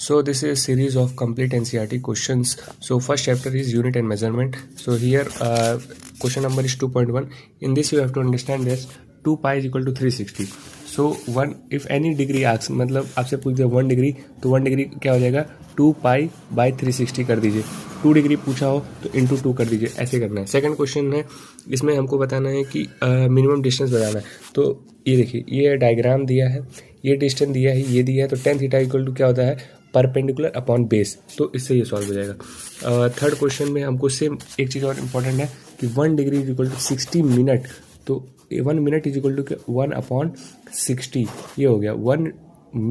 So this is a series of complete NCERT questions. So first chapter is unit and measurement. So here question number is 2.1. In this you have to understand this 2 pi is equal to 360. So one if any degree asks मतलब आपसे पूछ दिया 1 degree तो 1 degree क्या हो जाएगा 2 pi by 360 कर दीजिए. 2 डिग्री पूछा हो तो इंटू 2 कर दीजिए. ऐसे करना है. सेकंड क्वेश्चन है इसमें हमको बताना है कि मिनिमम डिस्टेंस बताना है. तो ये देखिए ये डायग्राम दिया है, ये डिस्टेंस दिया है, ये दिया है. तो tan थीटा इक्वल टू क्या होता है परपेंडिकुलर अपॉन बेस. तो इससे ये सॉल्व हो जाएगा. थर्ड क्वेश्चन में हमको सेम एक चीज़ और इम्पोर्टेंट है कि 1 degree is equal to 60 minute. तो 1 minute is equal to 1 upon 60. ये हो गया 1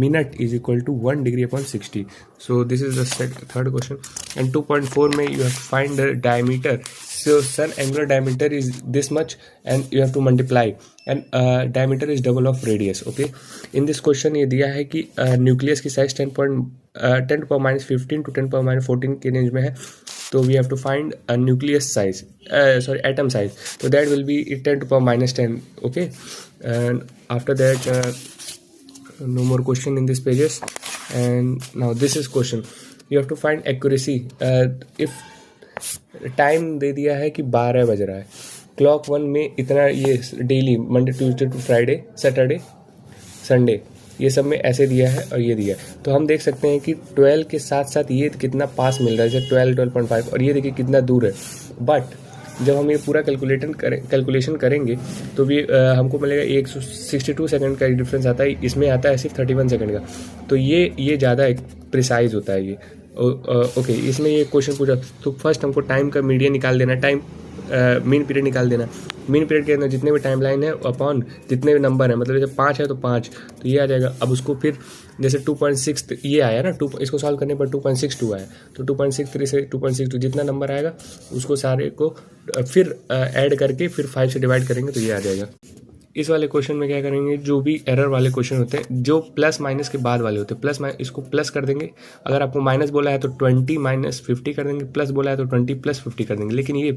minute is equal to 1 degree upon 60. So this is the third question. And 2.4 में you have to find the diameter. So sun angular diameter is this much and you have to multiply and diameter is double of radius. Okay. In this question ये दिया है कि nucleus की size 10 to power minus 15 to 10 power minus 14 के range में है. तो we have to find a nucleus size, atom size. So that will be 10 to power minus 10. Okay. And after that no more question in these pages. And now this is question. You have to find accuracy. If time दे दिया है कि 12 बज रहा है, clock 1 में इतना, ये daily Monday Tuesday to Friday Saturday Sunday ये सब में ऐसे दिया है और ये दिया है. तो हम देख सकते हैं कि 12 के साथ साथ ये कितना पास मिल रहा है, जैसे 12.5 और ये देखिए कितना दूर है. बट जब हम ये पूरा कैलकुलेशन करेंगे तो भी हमको मिलेगा 162 सेकंड का डिफरेंस आता है. इसमें आता है सिर्फ 31 सेकंड का. तो ये ज़्यादा प्रिसाइज होता है ये. ओके. इसमें ये क्वेश्चन पूछा तो फर्स्ट हमको टाइम का मीडियन निकाल देना, टाइम मीन पीरियड निकाल देना. मीन पीरियड के अंदर जितने भी टाइम लाइन है अपॉन जितने भी नंबर है, मतलब जैसे 5 है तो 5 तो ये आ जाएगा. अब उसको फिर जैसे 2.6 ये आया ना, इसको सॉल्व करने पर 2.62 आया. तो 2.63 से 2.62 जितना नंबर आएगा उसको सारे को फिर ऐड करके फिर 5 से डिवाइड करेंगे तो ये आ जाएगा. इस वाले क्वेश्चन में क्या करेंगे, जो भी एरर वाले क्वेश्चन होते हैं जो प्लस माइनस के बाद वाले होते हैं, प्लस माइनस इसको प्लस कर देंगे. अगर आपको माइनस बोला है तो 20 माइनस 50 कर देंगे, प्लस बोला है तो 20 प्लस 50 कर देंगे. लेकिन ये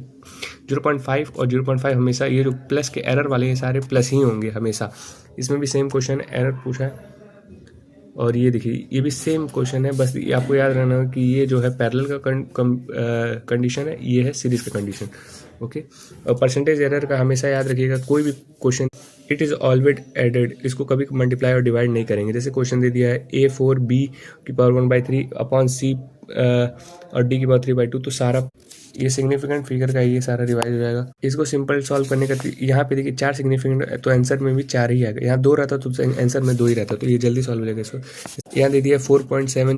0.5 और 0.5 हमेशा ये जो प्लस के एरर वाले ये सारे प्लस ही होंगे हमेशा. इसमें भी सेम क्वेश्चन एरर पूछा है और ये देखिए ये भी सेम क्वेश्चन है. बस ये आपको याद रहना कि ये जो है पैरेलल का कंडीशन है, ये है सीरीज का कंडीशन. ओके. और परसेंटेज एरर का हमेशा याद रखिएगा, कोई भी question it is always added, इसको कभी मल्टीप्लाई और डिवाइड नहीं करेंगे. जैसे क्वेश्चन दे दिया है A4B की पावर 1/3 अपॉन C और D की पावर 3/2. तो सारा ये सिग्निफिकेंट फिगर का ये सारा रिवाइज हो जाएगा. इसको सिंपल सॉल्व करने का यहाँ पे देखिए 4 सिग्निफिकेंट, तो आंसर में भी 4 ही आएगा. यहाँ 2 रहता तो आंसर में 2 ही रहता, तो ये जल्दी सॉल्व हो जाएगा. इसको यहाँ दे दिया 4.7